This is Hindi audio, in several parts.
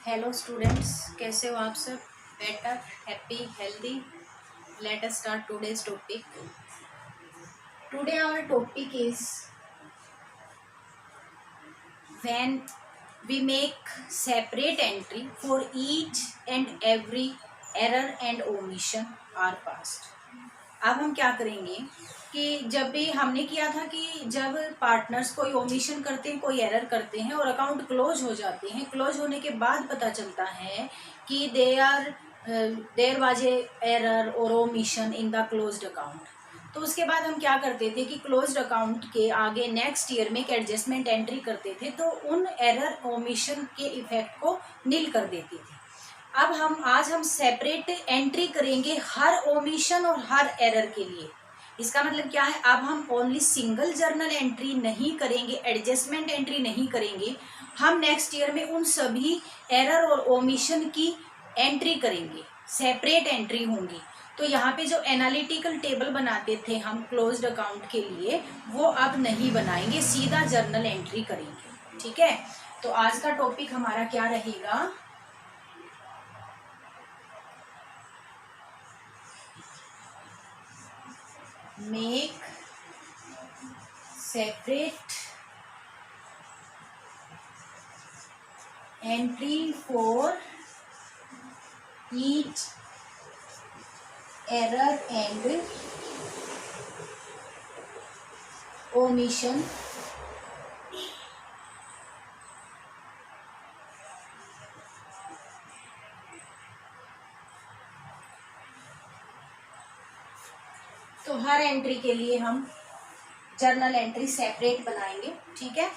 हेलो स्टूडेंट्स, कैसे हो आप सब? Better, happy, healthy? Let us start today's topic. Today our topic is when we make separate entry for each and every error and omission are passed. अब हम क्या करेंगे कि जब भी हमने किया था कि जब पार्टनर्स कोई ओमिशन करते हैं, कोई एरर करते हैं और अकाउंट क्लोज हो जाते हैं, क्लोज होने के बाद पता चलता है कि देयर वाज ए एरर और omission in the closed account. तो उसके बाद हम क्या करते थे कि क्लोज्ड अकाउंट के आगे नेक्स्ट ईयर में एक एडजस्टमेंट एंट्री करते थे, तो उन एरर ओमिशन के इफेक्ट को नील कर देते थे. अब आज हम सेपरेट एंट्री करेंगे हर ओमिशन और हर एरर के लिए. इसका मतलब क्या है, अब हम ओनली सिंगल जर्नल एंट्री नहीं करेंगे, एडजस्टमेंट एंट्री नहीं करेंगे, हम नेक्स्ट ईयर में उन सभी एरर और ओमिशन की एंट्री करेंगे, सेपरेट एंट्री होंगी. तो यहाँ पे जो एनालिटिकल टेबल बनाते थे हम क्लोज्ड अकाउंट के लिए, वो अब नहीं बनाएंगे, सीधा जर्नल एंट्री करेंगे. ठीक है, तो आज का टॉपिक हमारा क्या रहेगा? Make separate entry for each error and omission तो हर एंट्री के लिए हम जर्नल एंट्री सेपरेट बनाएंगे. ठीक है,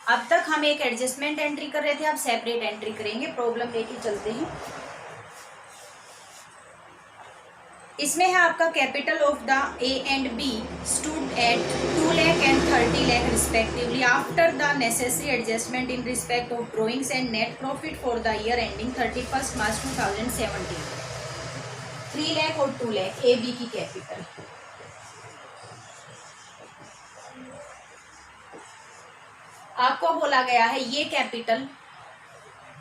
अब तक हम एक एडजस्टमेंट एंट्री कर रहे थे, अब सेपरेट एंट्री करेंगे. प्रॉब्लम लेके चलते हैं. इसमें है आपका capital of the A and B stood at 2 lakh and 30 lakh respectively after the necessary adjustment in respect of drawings and net profit for the year ending 31 March 2017. 3 lakh और 2 लाख ए बी की कैपिटल. आपको बोला गया है ये कैपिटल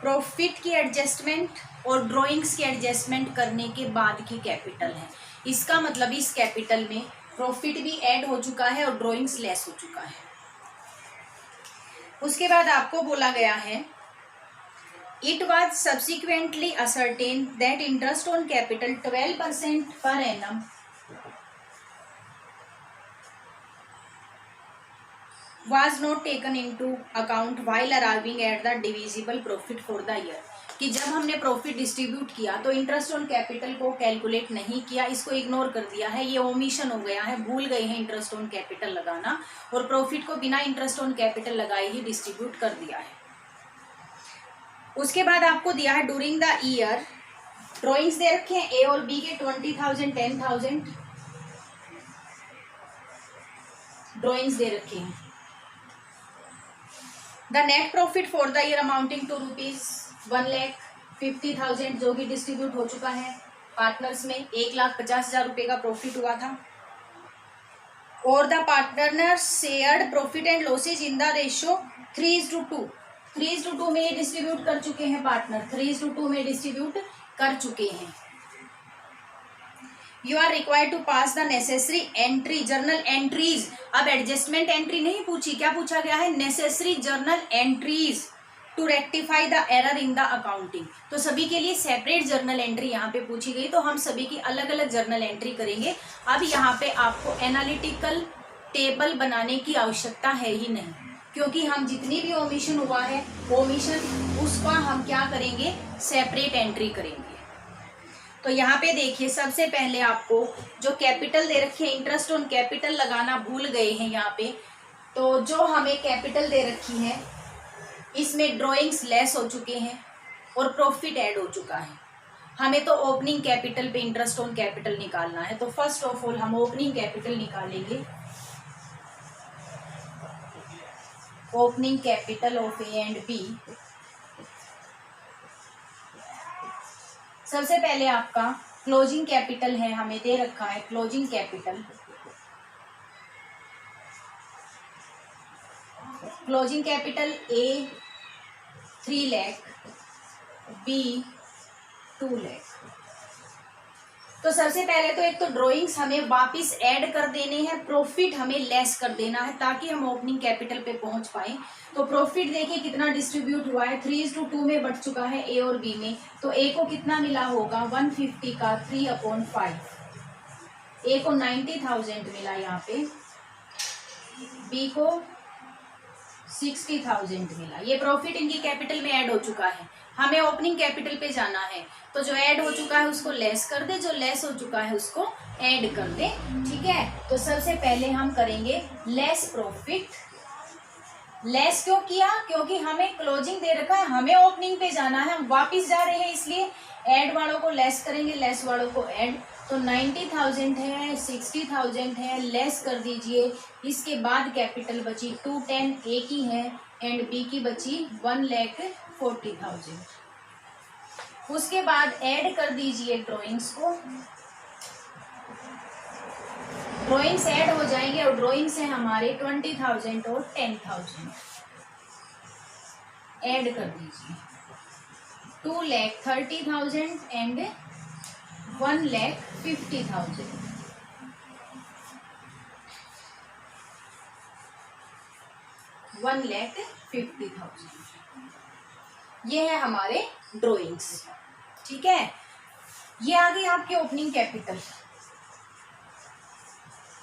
प्रॉफिट की एडजस्टमेंट और ड्राइंग्स की एडजस्टमेंट करने के बाद की कैपिटल है. इसका मतलब इस कैपिटल में प्रॉफिट भी ऐड हो चुका है और ड्राइंग्स लेस हो चुका है. उसके बाद आपको बोला गया है it was subsequently ascertain that interest on capital 12% per annum was not taken into account while arriving at the divisible profit for the year. कि जब हमने प्रॉफिट डिस्ट्रीब्यूट किया तो इंटरेस्ट ऑन कैपिटल को कैलकुलेट नहीं किया, इसको इग्नोर कर दिया है, ये ओमिशन हो गया है, भूल गए हैं इंटरेस्ट ऑन कैपिटल लगाना और प्रॉफिट को बिना इंटरेस्ट ऑन कैपिटल लगाए ही डिस्ट्रीब्यूट कर दिया है. उसके बाद आपको दिया है ड्यूरिंग द ईयर ड्रॉइंग्स दे रखे हैं ए और बी के 20,000 10,000 ड्रॉइंग्स दे रखे हैं. The net profit for the year amounting to ₹1,50,000 जो कि डिस्ट्रीब्यूट हो चुका है पार्टनर्स में. 1,50,000 रुपये का प्रॉफिट हुआ था. और the partners shared profit and losses in the ratio 3:2. 3:2 में डिस्ट्रीब्यूट कर चुके हैं पार्टनर, 3:2 में डिस्ट्रीब्यूट कर चुके हैं. You are required to pass the necessary entry journal entries. अब एडजस्टमेंट एंट्री नहीं पूछी, क्या पूछा गया है? Necessary journal entries to rectify the error in the accounting. तो सभी के लिए सेपरेट जर्नल एंट्री यहाँ पे पूछी गई, तो हम सभी की अलग अलग जर्नल एंट्री करेंगे. अब यहाँ पे आपको एनालिटिकल टेबल बनाने की आवश्यकता है ही नहीं, क्योंकि हम जितनी भी ओमिशन हुआ है ओमिशन उसका हम क्या करेंगे, सेपरेट एंट्री करेंगे. तो यहाँ पे देखिए, सबसे पहले आपको जो कैपिटल दे रखी है, इंटरेस्ट ऑन कैपिटल लगाना भूल गए हैं यहाँ पे. तो जो हमें कैपिटल दे रखी है इसमें ड्राइंग्स लेस हो चुके हैं और प्रॉफिट ऐड हो चुका है. हमें तो ओपनिंग कैपिटल पे इंटरेस्ट ऑन कैपिटल निकालना है. तो फर्स्ट ऑफ ऑल हम ओपनिंग कैपिटल निकालेंगे. Opening capital of A and B. सबसे पहले आपका क्लोजिंग कैपिटल है, हमें दे रखा है closing capital. Closing capital A 3 lakh, B 2 lakh. तो सबसे पहले तो एक तो ड्रॉइंग्स हमें वापस ऐड कर देने हैं, प्रॉफिट हमें लेस कर देना है ताकि हम ओपनिंग कैपिटल पे पहुंच पाए। तो प्रॉफिट देखिए कितना डिस्ट्रीब्यूट हुआ है, 3:2 में बढ़ चुका है ए और बी में। तो ए को कितना मिला होगा, 150 का 3/5। ए को 90,000 मिला यहाँ पे, बी को 60,000 मिला। ये प्रॉफिट इनकी कैपिटल में ऐड हो चुका है। हमें ओपनिंग कैपिटल पे जाना है, तो जो ऐड हो चुका है उसको लेस कर दे, जो लेस हो चुका है उसको ऐड कर दे। ठीक है, तो सबसे पहले हम करेंगे लेस प्रॉफिट। लेस क्यों किया, क्योंकि हमें क्लोजिंग दे रखा है, हमें ओपनिंग पे जाना है, हम वापिस जा रहे हैं, इसलिए ऐड वालों को लेस करेंगे, लेस वालों को ऐड। तो 90,000 है, 60,000 है, लेस कर दीजिए। इसके बाद कैपिटल बची 210 ए की है एंड बी की बची 1,40,000। उसके बाद ऐड कर दीजिए ड्रॉइंग्स को, ड्रॉइंग्स ऐड हो जाएंगे और ड्रॉइंग्स है हमारे 20,000 और 10,000 ऐड कर दीजिए। 2,30,000 एंड 1,50,000। 1,50,000 ये है हमारे ड्रॉइंग्स। ठीक है, ये आ गई आपके ओपनिंग कैपिटल,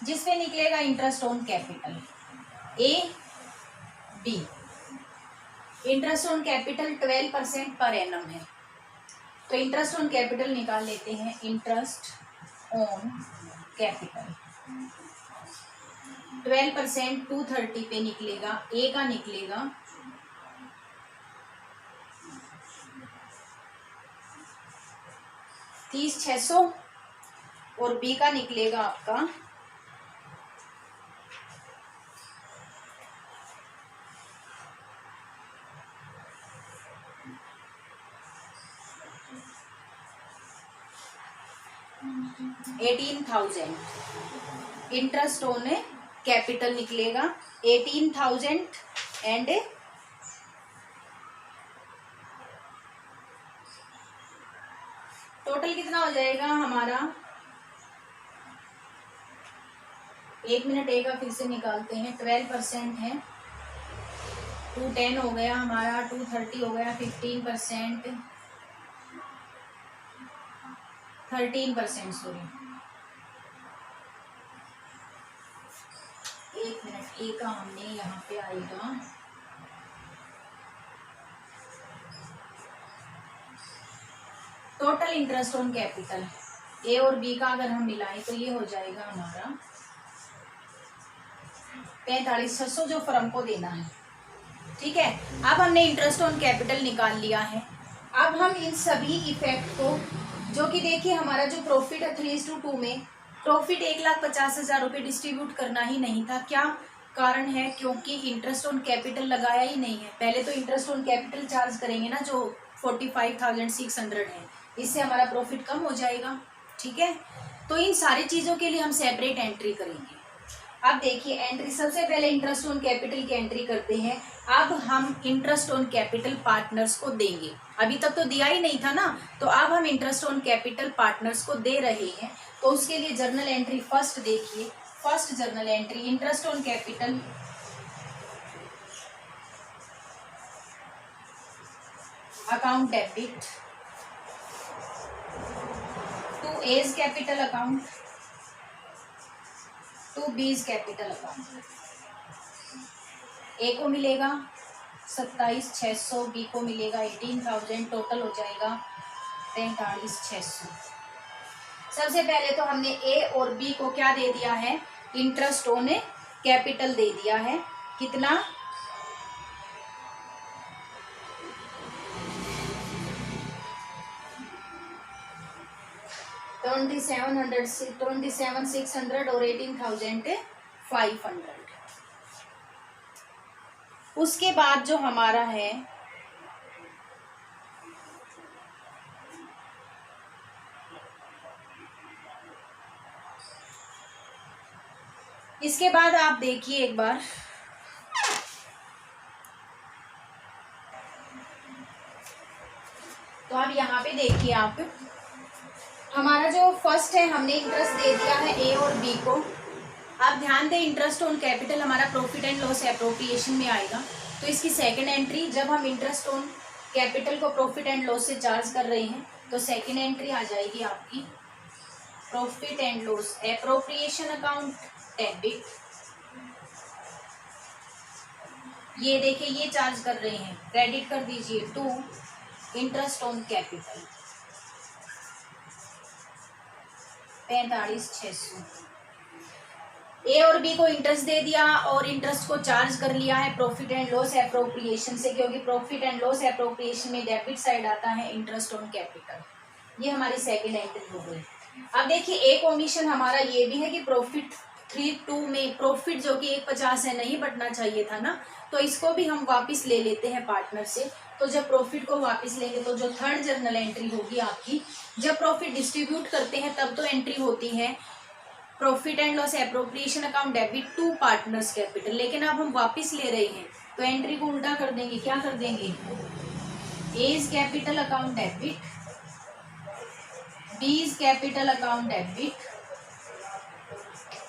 जिसपे निकलेगा interest on capital A B. Interest on capital 12% per annum है, तो इंटरेस्ट ऑन कैपिटल निकाल लेते हैं। इंटरेस्ट ऑन कैपिटल 12% 230 पे निकलेगा, ए का निकलेगा 30,600 और बी का निकलेगा आपका 18,000। इंटरेस्ट ऑन कैपिटल निकलेगा 18,000 एंड टोटल कितना हो जाएगा हमारा, 1 मिनट ए का फिर से निकालते हैं। 12% है, 210 हो गया हमारा, 230 हो गया, 15%, 13% सॉरी, 1 मिनट ए का हमने यहाँ पे आएगा टोटल इंटरेस्ट ऑन कैपिटल ए और बी का अगर हम मिलाएं तो ये हो जाएगा हमारा 45,600 जो फर्म को देना है। ठीक है, अब हमने इंटरेस्ट ऑन कैपिटल निकाल लिया है। अब हम इन सभी इफेक्ट को, जो कि देखिए हमारा जो प्रॉफिट है 3:2 में, प्रॉफिट 1,50,000 रुपये डिस्ट्रीब्यूट करना ही नहीं था। क्या कारण है, क्योंकि इंटरेस्ट ऑन कैपिटल लगाया ही नहीं है। पहले तो इंटरेस्ट ऑन कैपिटल चार्ज करेंगे ना, जो 45,600 है, इससे हमारा प्रॉफिट कम हो जाएगा। ठीक है, तो इन सारी चीज़ों के लिए हम सेपरेट एंट्री करेंगे। अब देखिए एंट्री, सबसे पहले इंटरेस्ट ऑन कैपिटल की एंट्री करते हैं। अब हम इंटरेस्ट ऑन कैपिटल पार्टनर्स को देंगे, अभी तक तो दिया ही नहीं था ना, तो अब हम इंटरेस्ट ऑन कैपिटल पार्टनर्स को दे रहे हैं। तो उसके लिए जर्नल एंट्री फर्स्ट देखिए, first journal entry interest on capital, account debit to A's capital account to B's capital account. A को मिलेगा 27,600, बी को मिलेगा 18,000, टोटल हो जाएगा 43,600। सबसे पहले तो हमने ए और बी को क्या दे दिया है, इंटरेस्ट ऑन कैपिटल दे दिया है। कितना, 27,600 और 18,500। उसके बाद जो हमारा है इसके बाद आप देखिए एक बार, तो अब यहाँ पे देखिए आप, हमारा जो फर्स्ट है हमने इंटरेस्ट दे दिया है ए और बी को। आप ध्यान दें, इंटरेस्ट ऑन कैपिटल हमारा प्रॉफिट एंड लॉस एप्रोप्रिएशन में आएगा। तो इसकी सेकंड एंट्री, जब हम इंटरेस्ट ऑन कैपिटल को प्रॉफिट एंड लॉस से चार्ज कर रहे हैं, तो सेकंड एंट्री आ जाएगी आपकी profit and loss appropriation account debit. ये देखिए ये चार्ज कर रहे हैं, क्रेडिट कर दीजिए टू इंटरेस्ट ऑन कैपिटल 45,600। ए और बी को इंटरेस्ट दे दिया और इंटरेस्ट को चार्ज कर लिया है प्रॉफिट एंड लॉस एप्रोप्रिएशन से, क्योंकि प्रॉफिट एंड लॉस एप्रोप्रिएशन में डेबिट साइड आता है इंटरेस्ट ऑन कैपिटल। ये हमारी सेकंड एंट्री हो गई। अब देखिए एक ओमिशन हमारा ये भी है कि प्रॉफिट 3(2) में प्रॉफिट जो कि 150 है नहीं बटना चाहिए था ना, तो इसको भी हम वापस ले लेते हैं पार्टनर से। तो जब प्रॉफिट को वापस लेंगे तो जो थर्ड जर्नल एंट्री होगी आपकी, जब प्रॉफिट डिस्ट्रीब्यूट करते हैं तब तो एंट्री होती है profit and loss appropriation account debit to partners capital, लेकिन अब हम वापस ले रहे हैं तो एंट्री को उल्टा कर देंगे। क्या कर देंगे, A's capital account debit, B's capital account debit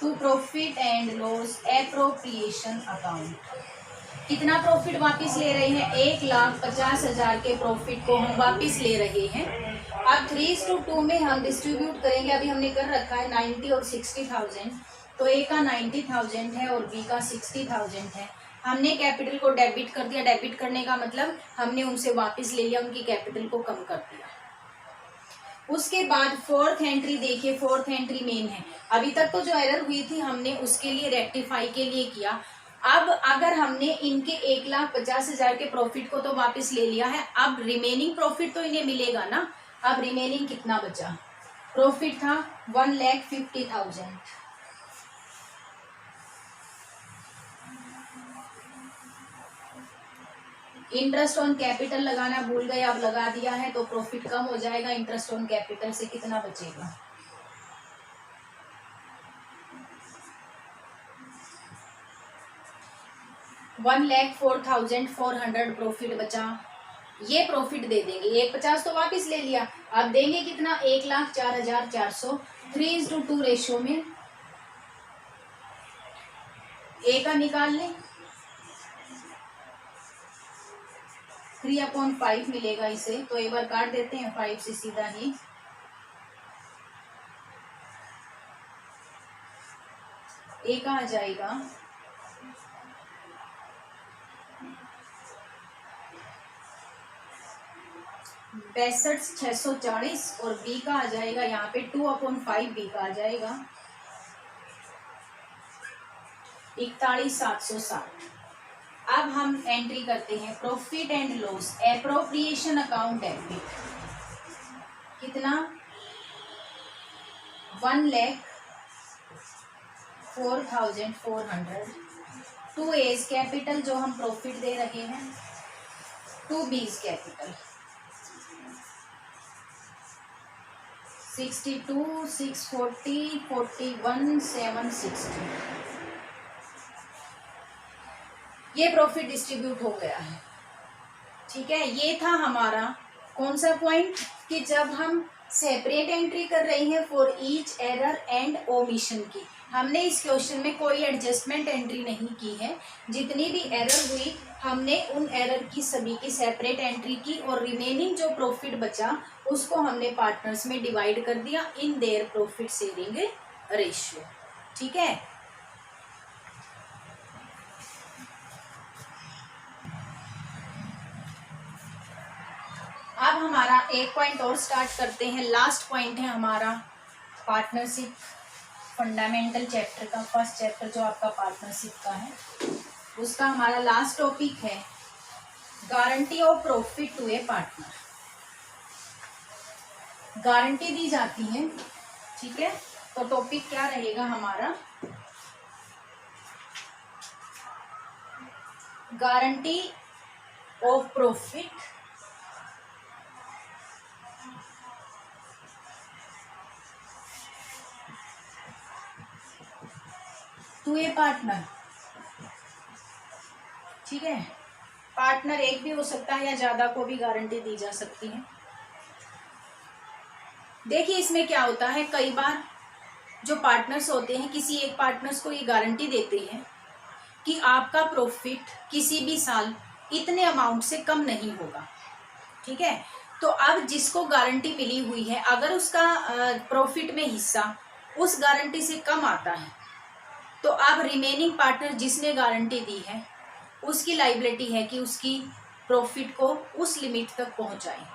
to profit and loss appropriation account. कितना प्रॉफिट वापस ले रहे हैं, 1,50,000 के प्रॉफिट को हम वापस ले रहे हैं। अब 3:2 में हम डिस्ट्रीब्यूट करेंगे। अभी हमने कर रखा है 90 और 60,000, तो ए का 90,000 है और बी का 60,000 है। हमने कैपिटल को डेबिट कर दिया। डेबिट करने का मतलब हमने उनसे वापस ले लिया, उनकी कैपिटल को कम कर दिया। उसके बाद फोर्थ एंट्री देखिए, फोर्थ एंट्री मेन है। अभी तक तो जो एरर हुई थी हमने उसके लिए रेक्टिफाई के लिए किया। अब अगर हमने इनके 1,50,000 के प्रॉफिट को तो वापस ले लिया है, अब रिमेनिंग प्रॉफिट तो इन्हें मिलेगा ना। अब रिमेनिंग कितना बचा, प्रॉफिट था 1,50,000। इंटरेस्ट ऑन कैपिटल लगाना भूल गए, अब लगा दिया है तो प्रॉफिट कम हो जाएगा। इंटरेस्ट ऑन कैपिटल से कितना बचेगा, $1,04,400 प्रॉफिट बचा। ये प्रॉफिट दे देंगे, 150 तो वापस ले लिया, अब देंगे कितना, 1,04,400। 3:2 रेशियो में ए का निकाल लें, 3/5 मिलेगा इसे, तो एक बार काट देते हैं 5 से सीधा ही। ए का आ जाएगा 62,640 और बी का आ जाएगा यहाँ पे 2/5, बी का आ जाएगा 41,760। अब हम एंट्री करते हैं profit and loss appropriation account debit. कितना, 1,04,400 टू एज कैपिटल जो हम प्रॉफिट दे रहे हैं, टू बीज कैपिटल 62, 640, 41, 760। ये प्रॉफिट डिस्ट्रीब्यूट हो गया है। ठीक है, ये था हमारा कौन सा पॉइंट, कि जब हम सेपरेट एंट्री कर रही हैं for each error and omission की। हमने इस क्वेश्चन में कोई एडजस्टमेंट एंट्री नहीं की है। जितनी भी एरर हुई हमने उन एरर की सभी की सेपरेट एंट्री की और रिमेनिंग जो प्रॉफिट बचा उसको हमने पार्टनर्स में डिवाइड कर दिया in their profit sharing ratio. ठीक है, अब हमारा एक पॉइंट और स्टार्ट करते हैं। लास्ट पॉइंट है हमारा पार्टनरशिप फंडामेंटल चैप्टर का, फर्स्ट चैप्टर जो आपका पार्टनरशिप का है उसका हमारा लास्ट टॉपिक है guarantee of profit to a partner. Guarantee दी जाती है, ठीक है, तो टॉपिक क्या रहेगा हमारा, guarantee of profit to a partner. ठीक है, पार्टनर एक भी हो सकता है या ज्यादा को भी गारंटी दी जा सकती है। देखिए इसमें क्या होता है, कई बार जो पार्टनर्स होते हैं किसी एक पार्टनर्स को ये गारंटी देते हैं कि आपका प्रॉफिट किसी भी साल इतने अमाउंट से कम नहीं होगा, ठीक है। तो अब जिसको गारंटी मिली हुई है अगर उसका प्रॉफिट में हिस्सा उस गारंटी से कम आता है तो अब रिमेनिंग पार्टनर जिसने गारंटी दी है उसकी लाइबिलिटी है कि उसकी प्रॉफिट को उस लिमिट तक पहुंचाए।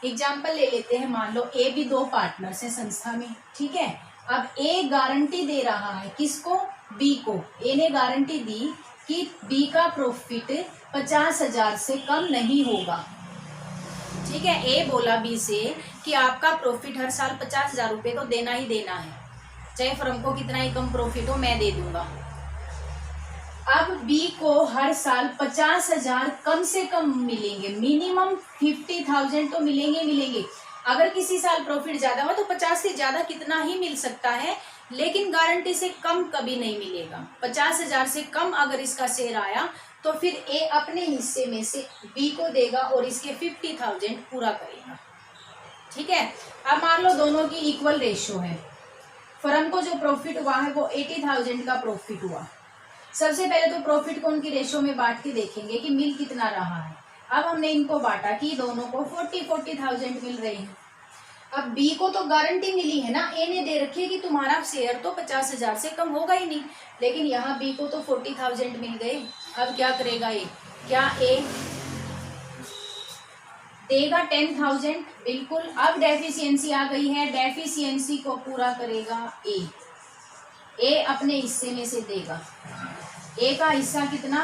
एग्जाम्पल ले लेते हैं, मान लो ए भी दो पार्टनर्स हैं संस्था में, ठीक है। अब ए गारंटी दे रहा है किसको, बी को। ए ने गारंटी दी कि बी का प्रॉफिट 50,000 से कम नहीं होगा, ठीक है। ए बोला बी से कि आपका प्रॉफिट हर साल 50,000 रुपये तो देना ही देना है, चाहे फर्म को कितना ही कम प्रॉफिट हो मैं दे दूंगा। अब बी को हर साल 50,000 कम से कम मिलेंगे, मिनिमम 50,000 तो मिलेंगे। अगर किसी साल प्रॉफिट ज्यादा हुआ तो 50 से ज्यादा कितना ही मिल सकता है, लेकिन गारंटी से कम कभी नहीं मिलेगा। 50,000 से कम अगर इसका शेयर आया तो फिर ए अपने हिस्से में से बी को देगा और इसके 50,000 पूरा करेगा, ठीक है। अब मान लो दोनों की इक्वल रेशियो है, फर्म को जो प्रॉफिट हुआ है वो 80,000 का प्रॉफिट हुआ। सबसे पहले तो प्रॉफिट को उनकी रेशियो में बांट के देखेंगे कि मिल कितना रहा है। अब हमने इनको बांटा कि दोनों को 40,000 मिल रही है। अब बी को तो गारंटी मिली है ना, ए ने दे रखी है कि तुम्हारा शेयर तो 50,000 से कम होगा ही नहीं, लेकिन यहाँ बी को तो 40,000 मिल गए। अब क्या करेगा ए, क्या ए देगा 10,000? बिल्कुल। अब डेफिशिएंसी आ गई है, डेफिशिएंसी को पूरा करेगा ए अपने हिस्से में से देगा। ए का हिस्सा कितना,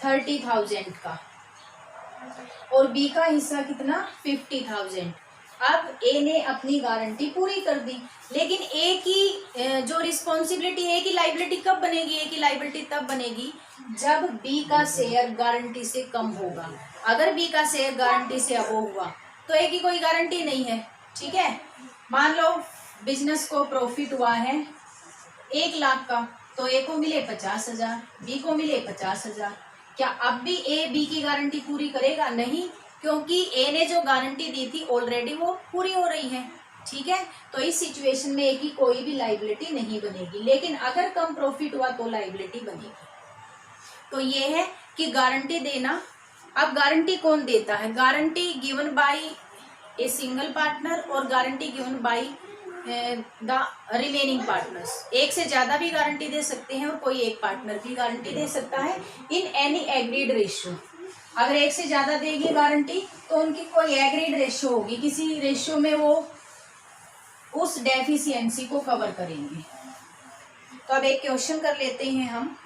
30,000 का, और बी का हिस्सा कितना, 50,000। अब ए ने अपनी गारंटी पूरी कर दी, लेकिन ए की जो रिस्पॉन्सिबिलिटी है, ए की लाइबिलिटी कब बनेगी, ए की लाइबिलिटी तब बनेगी जब बी का शेयर गारंटी से कम होगा। अगर बी का शेयर गारंटी से अबो हुआ तो ए की कोई गारंटी नहीं है, ठीक है। मान लो बिजनेस को प्रॉफिट हुआ है 1 लाख का, तो ए को मिले 50,000, बी को मिले 50,000। क्या अब भी ए बी की गारंटी पूरी करेगा? नहीं, क्योंकि ए ने जो गारंटी दी थी ऑलरेडी वो पूरी हो रही है, ठीक है। तो इस सिचुएशन में ए की कोई भी लाइबिलिटी नहीं बनेगी, लेकिन अगर कम प्रॉफिट हुआ तो लाइबिलिटी बनेगी। तो ये है कि गारंटी देना। अब गारंटी कौन देता है, guarantee given by a single partner और guarantee given by the remaining partners. एक से ज्यादा भी गारंटी दे सकते हैं और कोई एक पार्टनर भी गारंटी दे सकता है इन एनी एग्रीड रेशियो। अगर एक से ज्यादा देगी गारंटी तो उनकी कोई एग्रीड रेशियो होगी, किसी रेशियो में वो उस डेफिशिएंसी को कवर करेंगे। तो अब एक क्वेश्चन कर लेते हैं हम।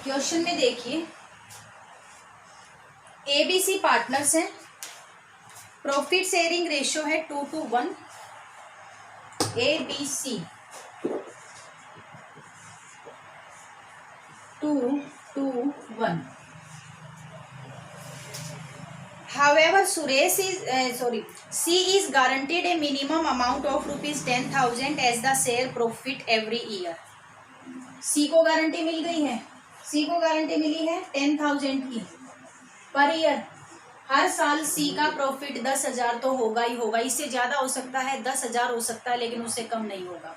क्वेश्चन में देखिए, एबीसी पार्टनर्स हैं, प्रॉफिट शेयरिंग रेशियो है 2:1। ABC 2:1। However, C is guaranteed a minimum amount of ₹10,000 as the share profit every year. C को गारंटी मिल गई है, C को गारंटी मिली है 10,000 की पर ईयर। हर साल सी का प्रॉफिट 10,000 तो होगा ही होगा, इससे ज्यादा हो सकता है, 10,000 हो सकता है, लेकिन उससे कम नहीं होगा।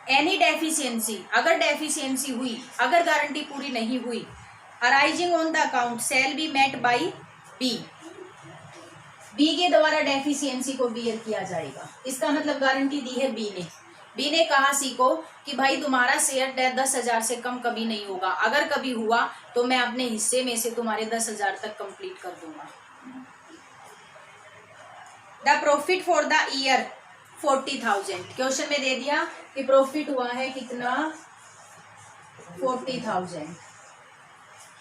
एनी डेफिशिएंसी, अगर डेफिशिएंसी हुई, अगर गारंटी पूरी नहीं हुई, arising on the account shall be met by B. B के द्वारा डेफिशिएंसी को बियर किया जाएगा। इसका मतलब गारंटी दी है बी ने कहा सी को कि भाई तुम्हारा शेयर 10,000 से कम कभी नहीं होगा, अगर कभी हुआ तो मैं अपने हिस्से में से तुम्हारे 10,000 तक कंप्लीट कर दूंगा। The profit for the year 40,000। Question में दे दिया कि प्रॉफिट हुआ है कितना, 40,000,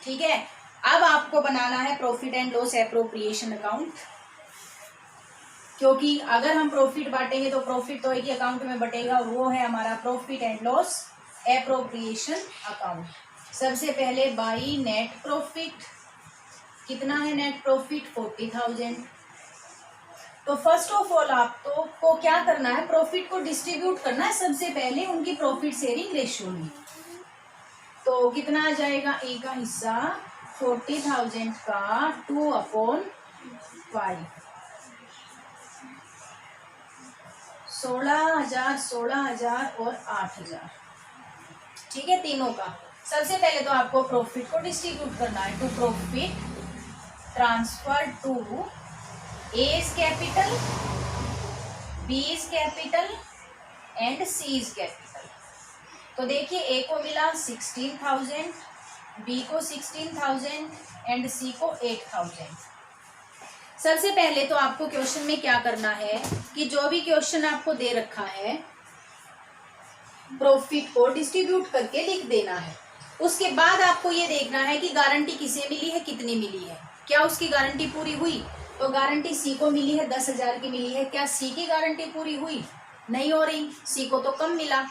ठीक है। अब आपको बनाना है profit and loss appropriation account, क्योंकि अगर हम प्रॉफिट बांटेंगे तो प्रॉफिट तो एक ही अकाउंट में बटेगा, और वो है हमारा profit and loss appropriation account. सबसे पहले बाई नेट प्रॉफिट, कितना है नेट प्रॉफिट, 40,000। तो फर्स्ट ऑफ ऑल आपको को क्या करना है, प्रॉफिट को डिस्ट्रीब्यूट करना है सबसे पहले उनकी प्रॉफिट शेयरिंग रेशियो में। तो कितना आ जाएगा, ए का हिस्सा 40,000 का 2/5, 16,000, 16,000 और 8,000। ठीक है, तीनों का। सबसे पहले तो आपको प्रॉफिट को डिस्ट्रीब्यूट करना है। To profit transfer to A is capital, B is capital and C is capital. तो देखिए, ए को मिला 16,000, बी को 16,000 एंड सी को 8,000। सबसे पहले तो आपको क्वेश्चन में क्या करना है कि जो भी क्वेश्चन आपको दे रखा है प्रॉफिट को डिस्ट्रीब्यूट करके लिख देना है। उसके बाद आपको ये देखना है कि गारंटी किसे मिली है, कितनी मिली है, क्या उसकी गारंटी पूरी हुई। तो गारंटी सी को मिली है, 10,000 की मिली है। क्या सी की गारंटी पूरी हुई? नहीं हो रही, सी को तो कम मिला,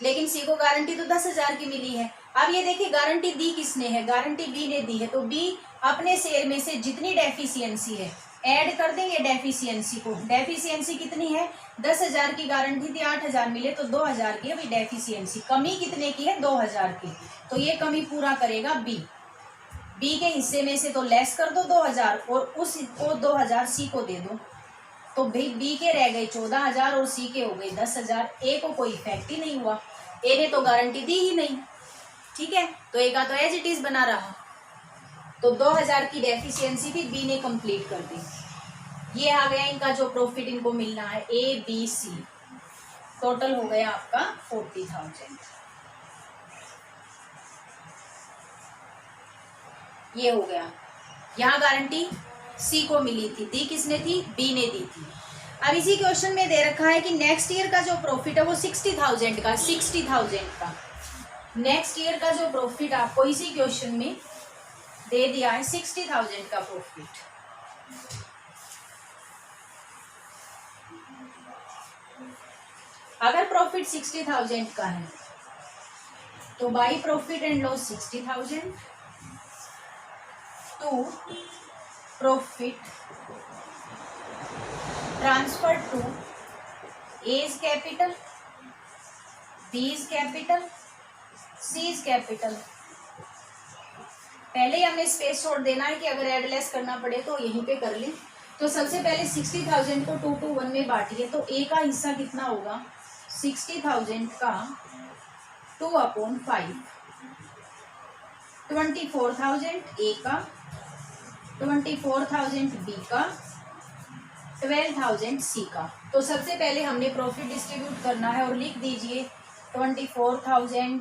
लेकिन सी को गारंटी तो 10,000 की मिली है। अब ये देखिए, गारंटी दी किसने है? गारंटी बी ने दी है। तो बी अपने शेयर में से जितनी डेफिशिएंसी है ऐड कर देंगे डेफिशिएंसी को। डेफिशिएंसी कितनी है? 10,000 की गारंटी थी, 8,000 मिले तो 2,000 की अभी डेफिशिएंसी। कमी कितने की है? 2,000 की। तो ये कमी पूरा करेगा बी। बी के हिस्से में से तो लेस कर दो 2,000 और उसको 2,000 सी को दे दो। तो भाई बी के रह गए 14,000 और सी के हो गए 10,000। ए को कोई इफेक्ट ही नहीं हुआ, ए ने तो गारंटी दी ही नहीं। ठीक है, तो ए का तो एज इट इज बना रहा। तो 2,000 की डेफिशिएंसी थी, बी ने कंप्लीट कर दी। ये आ गया इनका जो प्रॉफिट इनको मिलना है, ए बी सी। टोटल हो गया आपका 40,000। ये हो गया। यहाँ गारंटी सी को मिली थी, दी किसने थी? बी ने दी थी। अब इसी क्वेश्चन में दे रखा है कि नेक्स्ट ईयर का जो प्रॉफिट है वो 60,000 का, 60,000 का। नेक्स्ट ईयर का जो प्रॉफिट आपको इसी क्वेश्चन में दे दिया है 60,000 का प्रॉफिट। अगर प्रॉफिट 60,000 का है तो by profit and loss 60,000 to profit transfer to A is capital, B is capital, C is capital. पहले ही हमने स्पेस छोड़ देना है कि अगर एड लेस करना पड़े तो यहीं पे कर लें। तो सबसे पहले 60,000 को 2 to 1 में बांटिए। तो ए का हिस्सा कितना होगा? 60,000 का 2/5, 24,000 ए का, 24,000 बी का, 12,000 सी का। तो सबसे पहले हमने प्रॉफिट डिस्ट्रीब्यूट करना है और लिख दीजिए 24,000,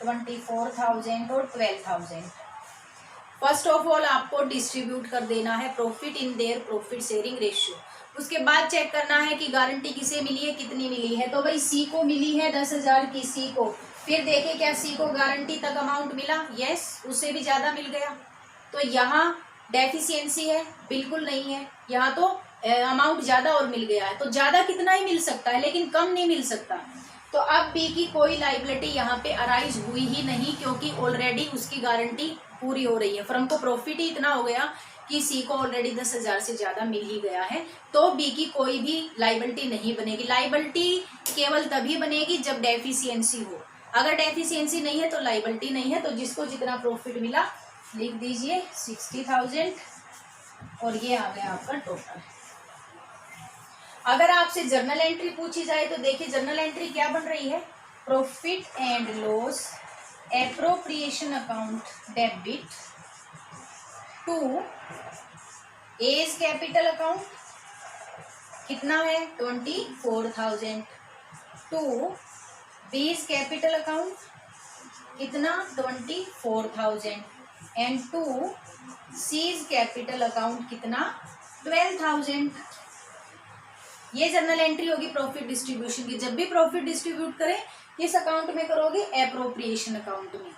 24,000 और 12,000। फर्स्ट ऑफ ऑल आपको डिस्ट्रीब्यूट कर देना है profit in their profit sharing ratio. उसके बाद चेक करना है कि गारंटी किसे मिली है, कितनी मिली है। तो भाई सी को मिली है 10,000 की, सी को। फिर देखे क्या सी को गारंटी तक अमाउंट मिला? यस, उससे भी ज्यादा मिल गया। तो यहाँ डेफिशिएंसी है? बिल्कुल नहीं है। यहाँ तो अमाउंट ज्यादा और मिल गया है। तो ज्यादा कितना ही मिल सकता है, लेकिन कम नहीं मिल सकता। तो अब बी की कोई लायबिलिटी यहाँ पे अराइज हुई ही नहीं, क्योंकि ऑलरेडी उसकी गारंटी पूरी हो रही है। फर्म को प्रॉफिट ही इतना हो गया कि सी को ऑलरेडी 10,000 से ज्यादा मिल ही गया है। तो बी की कोई भी लायबिलिटी नहीं बनेगी। लायबिलिटी केवल तभी बनेगी जब डेफिशिएंसी हो। अगर डेफिशिएंसी नहीं है तो लायबिलिटी नहीं है। तो जिसको जितना प्रॉफिट मिला लिख दीजिए 60,000 और ये आ गया आपका टोटल। अगर आपसे जर्नल एंट्री पूछी जाए तो देखिए जर्नल एंट्री क्या बन रही है? Profit and loss appropriation account debit to A's capital account कितना है? 24,000 टू बीज कैपिटल अकाउंट कितना? 24,000 and to C's capital account कितना? 12,000। ये जर्नल एंट्री होगी प्रॉफिट डिस्ट्रीब्यूशन की। जब भी प्रॉफिट डिस्ट्रीब्यूट करें किस अकाउंट में करोगे? एप्रोप्रिएशन अकाउंट में।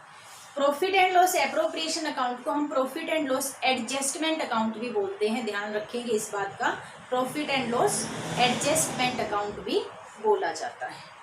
Profit and loss appropriation account को हम profit and loss adjustment account भी बोलते हैं, ध्यान रखेंगे इस बात का। Profit and loss adjustment account भी बोला जाता है।